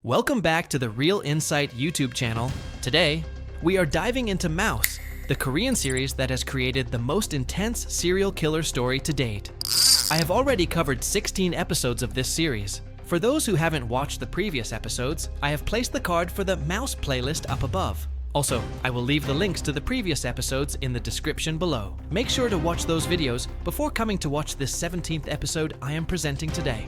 Welcome back to the Real Insight YouTube channel. Today, we are diving into Mouse, the Korean series that has created the most intense serial killer story to date. I have already covered 16 episodes of this series. For those who haven't watched the previous episodes, I have placed the card for the Mouse playlist up above. Also, I will leave the links to the previous episodes in the description below. Make sure to watch those videos before coming to watch this 17th episode I am presenting today.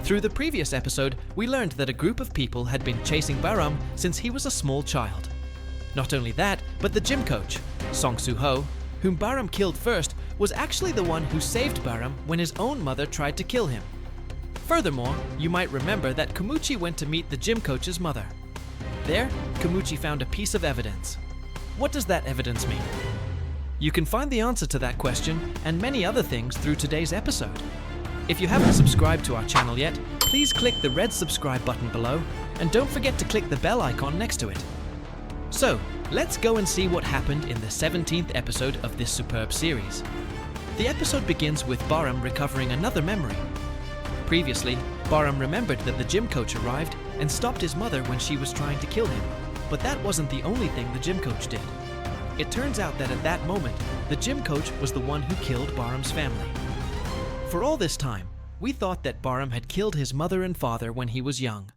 Through the previous episode, we learned that a group of people had been chasing Baram since he was a small child. Not only that, but the gym coach, Song Soo-ho, whom Baram killed first, was actually the one who saved Baram when his own mother tried to kill him. Furthermore, you might remember that Kumuchi went to meet the gym coach's mother. There, Kumuchi found a piece of evidence. What does that evidence mean? You can find the answer to that question and many other things through today's episode. If you haven't subscribed to our channel yet, please click the red subscribe button below and don't forget to click the bell icon next to it. So, let's go and see what happened in the 17th episode of this superb series. The episode begins with Baram recovering another memory. Previously, Baram remembered that the gym coach arrived and stopped his mother when she was trying to kill him, but that wasn't the only thing the gym coach did. It turns out that at that moment, the gym coach was the one who killed Baram's family. For all this time, we thought that Baram had killed his mother and father when he was young.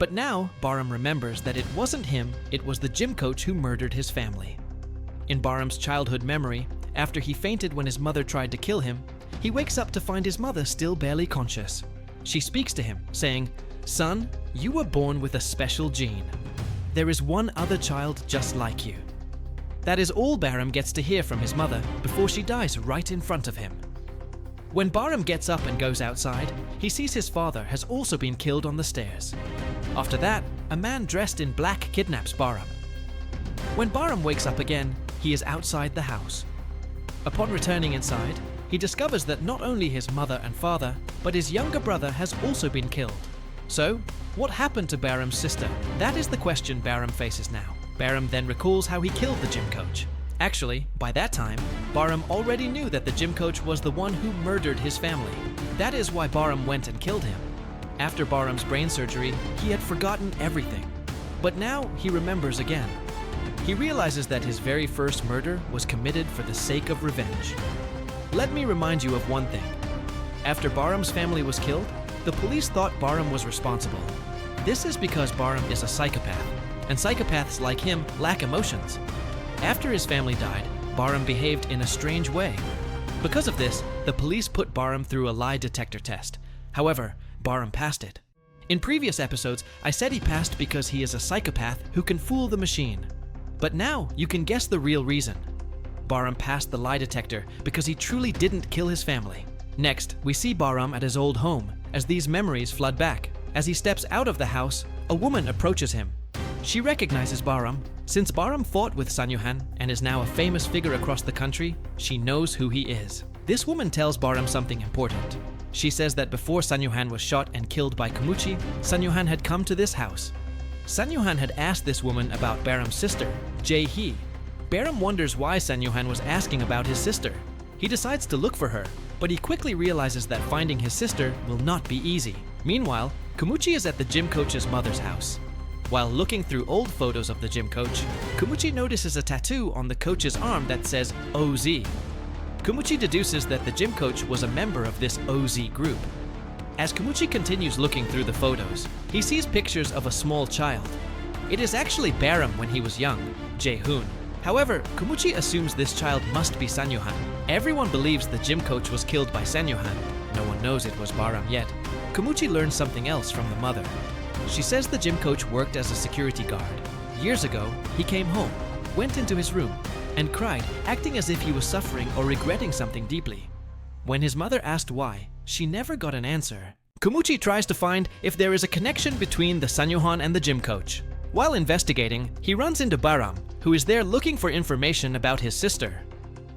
But now, Baram remembers that it wasn't him, it was the gym coach who murdered his family. In Baram's childhood memory, after he fainted when his mother tried to kill him, he wakes up to find his mother still barely conscious. She speaks to him, saying, "Son, you were born with a special gene. There is one other child just like you." That is all Baram gets to hear from his mother before she dies right in front of him. When Baram gets up and goes outside, he sees his father has also been killed on the stairs. After that, a man dressed in black kidnaps Baram. When Baram wakes up again, he is outside the house. Upon returning inside, he discovers that not only his mother and father, but his younger brother has also been killed. So, what happened to Baram's sister? That is the question Baram faces now. Baram then recalls how he killed the gym coach. Actually, by that time, Baram already knew that the gym coach was the one who murdered his family. That is why Baram went and killed him. After Baram's brain surgery, he had forgotten everything. But now he remembers again. He realizes that his very first murder was committed for the sake of revenge. Let me remind you of one thing. After Baram's family was killed, the police thought Baram was responsible. This is because Baram is a psychopath, and psychopaths like him lack emotions. After his family died, Baram behaved in a strange way. Because of this, the police put Baram through a lie detector test. However, Baram passed it. In previous episodes, I said he passed because he is a psychopath who can fool the machine. But now you can guess the real reason. Baram passed the lie detector because he truly didn't kill his family. Next, we see Baram at his old home as these memories flood back. As he steps out of the house, a woman approaches him. She recognizes Baram. Since Baram fought with Sanyohan and is now a famous figure across the country, she knows who he is. This woman tells Baram something important. She says that before Sanyohan was shot and killed by Kumuchi, Sanyohan had come to this house. Sanyohan had asked this woman about Baram's sister, Jae-hee. Baram wonders why Sanyohan was asking about his sister. He decides to look for her, but he quickly realizes that finding his sister will not be easy. Meanwhile, Kumuchi is at the gym coach's mother's house. While looking through old photos of the gym coach, Kumuchi notices a tattoo on the coach's arm that says OZ. Kumuchi deduces that the gym coach was a member of this OZ group. As Kumuchi continues looking through the photos, he sees pictures of a small child. It is actually Baram when he was young, Jae-hoon. However, Kumuchi assumes this child must be Sanyohan. Everyone believes the gym coach was killed by Sanyohan. No one knows it was Baram yet. Kumuchi learns something else from the mother. She says the gym coach worked as a security guard. Years ago, he came home, went into his room, and cried, acting as if he was suffering or regretting something deeply. When his mother asked why, she never got an answer. Kumuchi tries to find if there is a connection between the Sanyohan and the gym coach. While investigating, he runs into Baram, who is there looking for information about his sister.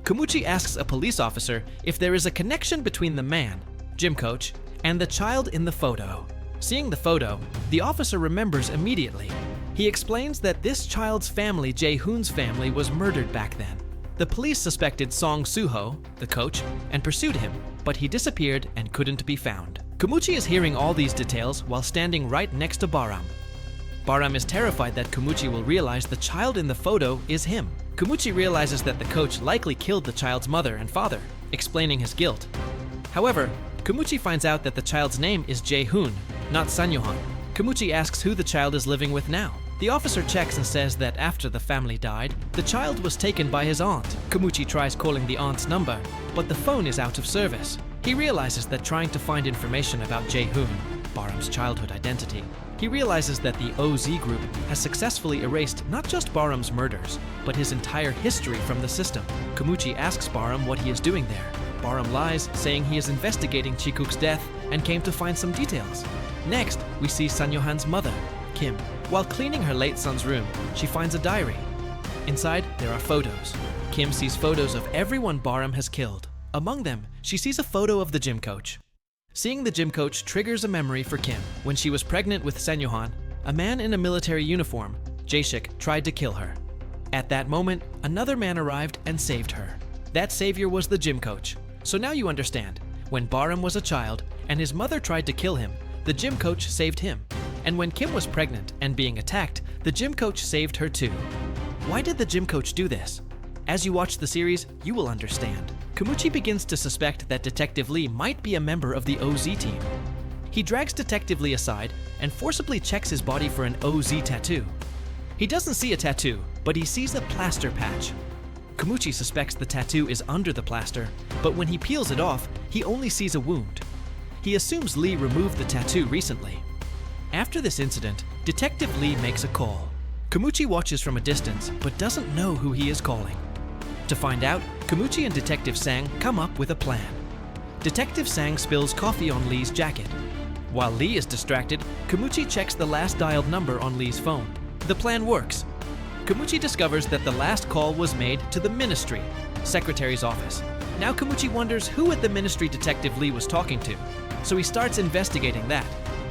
Kumuchi asks a police officer if there is a connection between the man, gym coach, and the child in the photo. Seeing the photo, the officer remembers immediately. He explains that this child's family, Jae-hoon's family, was murdered back then. The police suspected Song Soo-ho, the coach, and pursued him, but he disappeared and couldn't be found. Kumuchi is hearing all these details while standing right next to Baram. Baram is terrified that Kumuchi will realize the child in the photo is him. Kumuchi realizes that the coach likely killed the child's mother and father, explaining his guilt. However, Kumuchi finds out that the child's name is Jae-hoon, not Sanyohan. Kumuchi asks who the child is living with now. The officer checks and says that after the family died, the child was taken by his aunt. Kumuchi tries calling the aunt's number, but the phone is out of service. He realizes that trying to find information about Jae-hoon, Baram's childhood identity, he realizes that the OZ group has successfully erased not just Baram's murders, but his entire history from the system. Kumuchi asks Baram what he is doing there. Baram lies, saying he is investigating Chikuk's death and came to find some details. Next, we see Sanyohan's mother, Kim. While cleaning her late son's room, she finds a diary. Inside, there are photos. Kim sees photos of everyone Baram has killed. Among them, she sees a photo of the gym coach. Seeing the gym coach triggers a memory for Kim. When she was pregnant with Sanyohan, a man in a military uniform, Jae-shik, tried to kill her. At that moment, another man arrived and saved her. That savior was the gym coach. So now you understand. When Baram was a child and his mother tried to kill him, the gym coach saved him. And when Kim was pregnant and being attacked, the gym coach saved her too. Why did the gym coach do this? As you watch the series, you will understand. Kumuchi begins to suspect that Detective Lee might be a member of the OZ team. He drags Detective Lee aside and forcibly checks his body for an OZ tattoo. He doesn't see a tattoo, but he sees a plaster patch. Kumuchi suspects the tattoo is under the plaster, but when he peels it off, he only sees a wound. He assumes Lee removed the tattoo recently. After this incident, Detective Lee makes a call. Kumuchi watches from a distance, but doesn't know who he is calling. To find out, Kumuchi and Detective Sang come up with a plan. Detective Sang spills coffee on Lee's jacket. While Lee is distracted, Kumuchi checks the last dialed number on Lee's phone. The plan works. Kumuchi discovers that the last call was made to the Ministry, Secretary's office. Now Kumuchi wonders who at the Ministry Detective Lee was talking to, so he starts investigating that.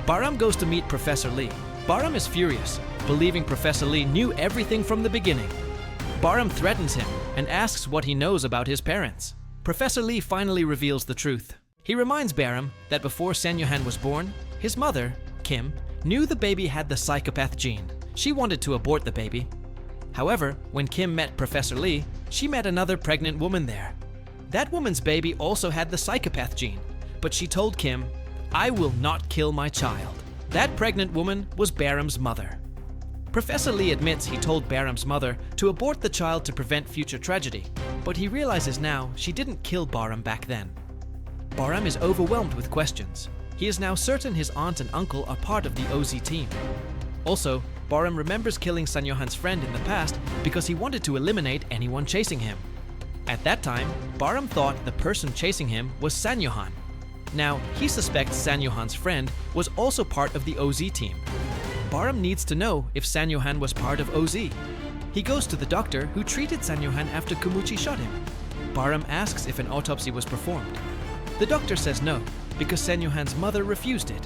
Baram goes to meet Professor Lee. Baram is furious, believing Professor Lee knew everything from the beginning. Baram threatens him and asks what he knows about his parents. Professor Lee finally reveals the truth. He reminds Baram that before Sanyohan was born, his mother, Kim, knew the baby had the psychopath gene. She wanted to abort the baby. However, when Kim met Professor Lee, she met another pregnant woman there. That woman's baby also had the psychopath gene, but she told Kim, "I will not kill my child." That pregnant woman was Baram's mother. Professor Lee admits he told Baram's mother to abort the child to prevent future tragedy, but he realizes now she didn't kill Baram back then. Baram is overwhelmed with questions. He is now certain his aunt and uncle are part of the OZ team. Also, Baram remembers killing Sanyohan's friend in the past because he wanted to eliminate anyone chasing him. At that time, Baram thought the person chasing him was Sanyohan. Now, he suspects Sanyohan's friend was also part of the OZ team. Baram needs to know if Sanyohan was part of OZ. He goes to the doctor who treated Sanyohan after Kumuchi shot him. Baram asks if an autopsy was performed. The doctor says no, because Sanyohan's mother refused it.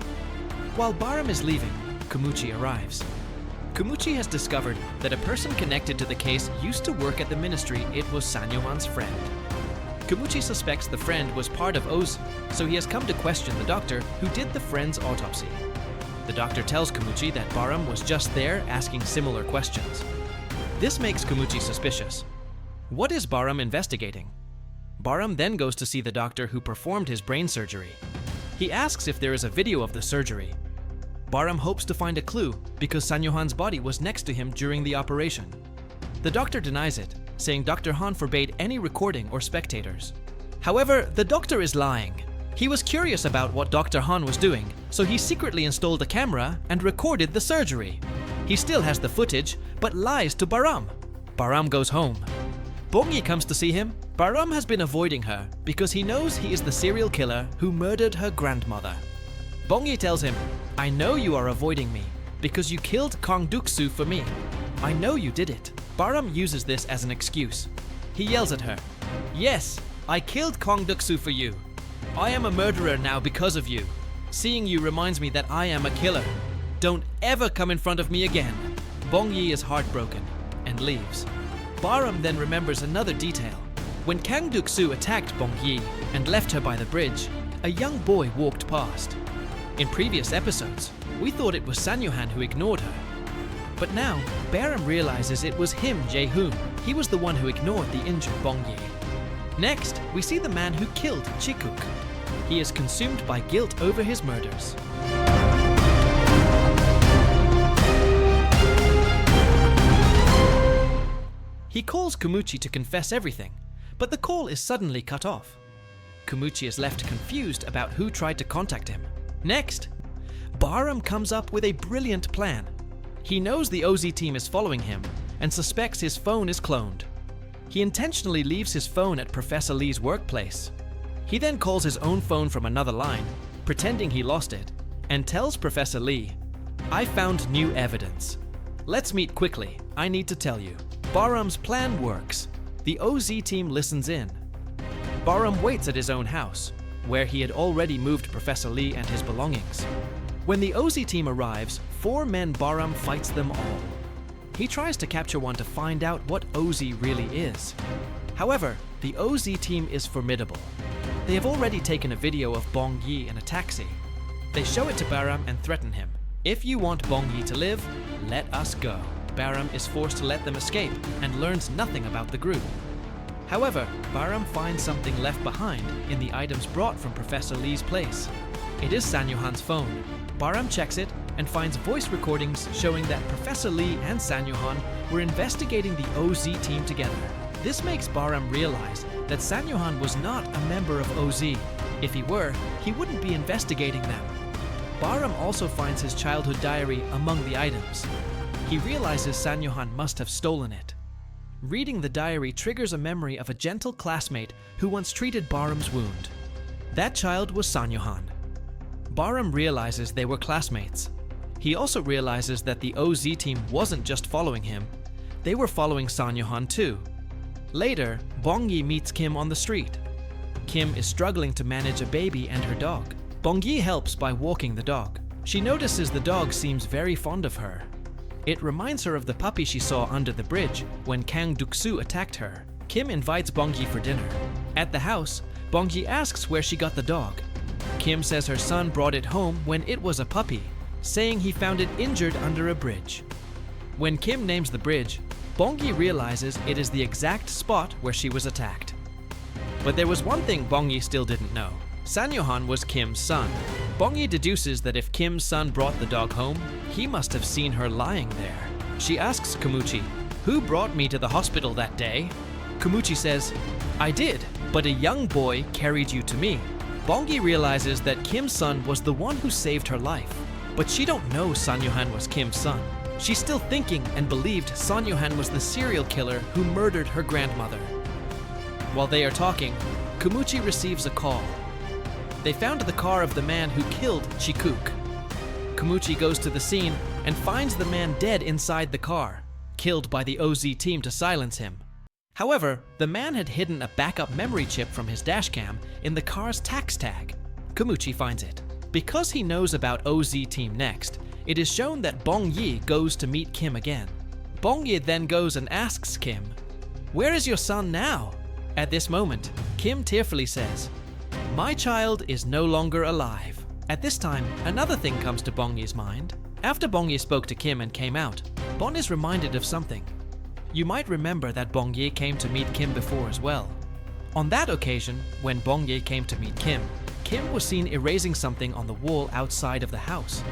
While Baram is leaving, Kumuchi arrives. Kumuchi has discovered that a person connected to the case used to work at the ministry. It was Sanyohan's friend. Kumuchi suspects the friend was part of OZ, so he has come to question the doctor who did the friend's autopsy. The doctor tells Kumuchi that Baram was just there asking similar questions. This makes Kumuchi suspicious. What is Baram investigating? Baram then goes to see the doctor who performed his brain surgery. He asks if there is a video of the surgery. Baram hopes to find a clue because Sanyohan's body was next to him during the operation. The doctor denies it, saying Dr. Han forbade any recording or spectators. However, the doctor is lying. He was curious about what Dr. Han was doing, so he secretly installed a camera and recorded the surgery. He still has the footage, but lies to Baram. Baram goes home. Bong Yi comes to see him. Baram has been avoiding her because he knows he is the serial killer who murdered her grandmother. Bong Yi tells him, "I know you are avoiding me because you killed Kong Duk-soo for me. I know you did it." Baram uses this as an excuse. He yells at her, "Yes, I killed Kong Duk-soo for you. I am a murderer now because of you. Seeing you reminds me that I am a killer. Don't ever come in front of me again." Bong Yi is heartbroken and leaves. Baram then remembers another detail. When Kang Duk-soo attacked Bong Yi and left her by the bridge, a young boy walked past. In previous episodes, we thought it was Sanyohan who ignored her. But now, Baram realizes it was him, Jae-hoon. He was the one who ignored the injured Bong Yi. Next, we see the man who killed Chikuk. He is consumed by guilt over his murders. He calls Kumuchi to confess everything, but the call is suddenly cut off. Kumuchi is left confused about who tried to contact him. Next, Baram comes up with a brilliant plan. He knows the OZ team is following him and suspects his phone is cloned. He intentionally leaves his phone at Professor Lee's workplace. He then calls his own phone from another line, pretending he lost it, and tells Professor Lee, "I found new evidence. Let's meet quickly, I need to tell you." Baram's plan works. The OZ team listens in. Baram waits at his own house, where he had already moved Professor Lee and his belongings. When the OZ team arrives, 4 men Baram fights them all. He tries to capture one to find out what OZ really is. However, the OZ team is formidable. They have already taken a video of Bong Yi in a taxi. They show it to Baram and threaten him. "If you want Bong Yi to live, let us go." Baram is forced to let them escape and learns nothing about the group. However, Baram finds something left behind in the items brought from Professor Lee's place. It is Sanyohan's phone. Baram checks it and finds voice recordings showing that Professor Lee and Sanyohan were investigating the OZ team together. This makes Baram realize that Sanyohan was not a member of OZ. If he were, he wouldn't be investigating them. Baram also finds his childhood diary among the items. He realizes Sanyohan must have stolen it. Reading the diary triggers a memory of a gentle classmate who once treated Baram's wound. That child was Sanyohan. Baram realizes they were classmates. He also realizes that the OZ team wasn't just following him, they were following Sanyohan too. Later, Bong Yi meets Kim on the street. Kim is struggling to manage a baby and her dog. Bong Yi helps by walking the dog. She notices the dog seems very fond of her. It reminds her of the puppy she saw under the bridge when Kang Duk-soo attacked her. Kim invites Bong Yi for dinner. At the house, Bong Yi asks where she got the dog. Kim says her son brought it home when it was a puppy, saying he found it injured under a bridge. When Kim names the bridge, Bong Yi realizes it is the exact spot where she was attacked. But there was one thing Bong Yi still didn't know. Sanyohan was Kim's son. Bong Yi deduces that if Kim's son brought the dog home, he must have seen her lying there. She asks Kumuchi, "Who brought me to the hospital that day?" Kumuchi says, "I did, but a young boy carried you to me." Bong Yi realizes that Kim's son was the one who saved her life, but she don't know Sanyohan was Kim's son. She's still thinking and believed Sanyohan was the serial killer who murdered her grandmother. While they are talking, Kumuchi receives a call. They found the car of the man who killed Chikuk. Kumuchi goes to the scene and finds the man dead inside the car, killed by the OZ team to silence him. However, the man had hidden a backup memory chip from his dashcam in the car's tax tag. Kumuchi finds it. Because he knows about OZ team next, it is shown that Bong Yi goes to meet Kim again. Bong Yi then goes and asks Kim, "Where is your son now?" At this moment, Kim tearfully says, "My child is no longer alive." At this time, another thing comes to Bong Yi's mind. After Bong Yi spoke to Kim and came out, Bon is reminded of something. You might remember that Bong Yi came to meet Kim before as well. On that occasion, when Bong Yi came to meet Kim, Kim was seen erasing something on the wall outside of the house.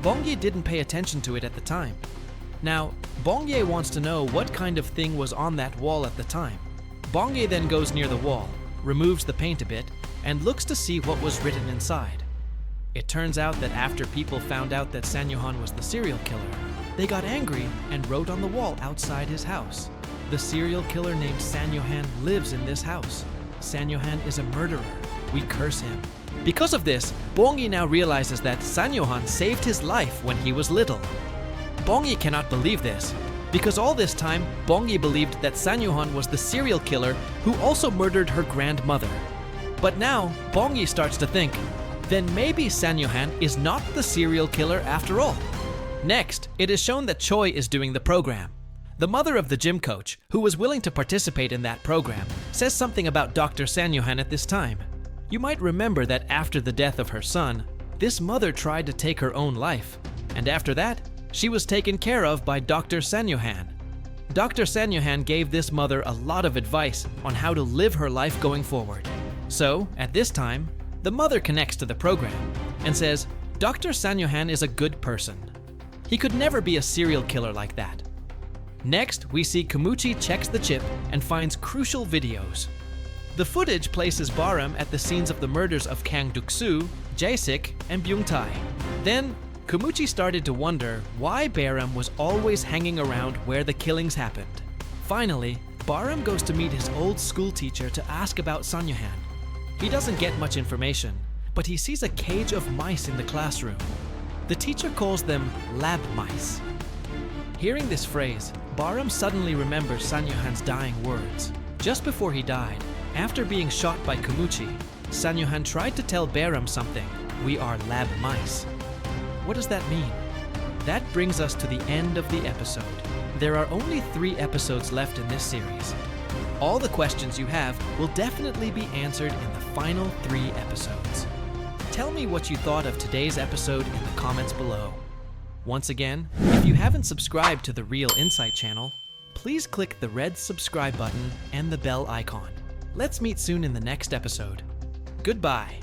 Bong Yi didn't pay attention to it at the time. Now, Bong Yi wants to know what kind of thing was on that wall at the time. Bong Yi then goes near the wall, removes the paint a bit, and looks to see what was written inside. It turns out that after people found out that Sanyohan was the serial killer, they got angry and wrote on the wall outside his house. The serial killer named Sanyohan lives in this house. Sanyohan is a murderer. We curse him. Because of this, Bong Yi now realizes that Sanyohan saved his life when he was little. Bong Yi cannot believe this, because all this time, Bong Yi believed that Sanyohan was the serial killer who also murdered her grandmother. But now, Bong Yi starts to think, then maybe Sanyohan is not the serial killer after all. Next, it is shown that Choi is doing the program. The mother of the gym coach, who was willing to participate in that program, says something about Dr. Sanyohan at this time. You might remember that after the death of her son, this mother tried to take her own life, and after that, She was taken care of by Dr. Sanyohan. Dr. Sanyohan gave this mother a lot of advice on how to live her life going forward. So, at this time, the mother connects to the program and says, Dr. Sanyohan is a good person. He could never be a serial killer like that. Next, we see Kumuchi checks the chip and finds crucial videos. The footage places Baram at the scenes of the murders of Kang Duk-soo, Jae-sik, and Byung-tae. Then, Kumuchi started to wonder why Baram was always hanging around where the killings happened. Finally, Baram goes to meet his old school teacher to ask about Sanyohan. He doesn't get much information, but he sees a cage of mice in the classroom. The teacher calls them lab mice. Hearing this phrase, Baram suddenly remembers Sanyohan's dying words. Just before he died, after being shot by Kumuchi, Sanyohan tried to tell Baram something, "We are lab mice." What does that mean? That brings us to the end of the episode. There are only 3 episodes left in this series. All the questions you have will definitely be answered in the final 3 episodes. Tell me what you thought of today's episode in the comments below. Once again, if you haven't subscribed to the Real Insight channel, please click the red subscribe button and the bell icon. Let's meet soon in the next episode. Goodbye.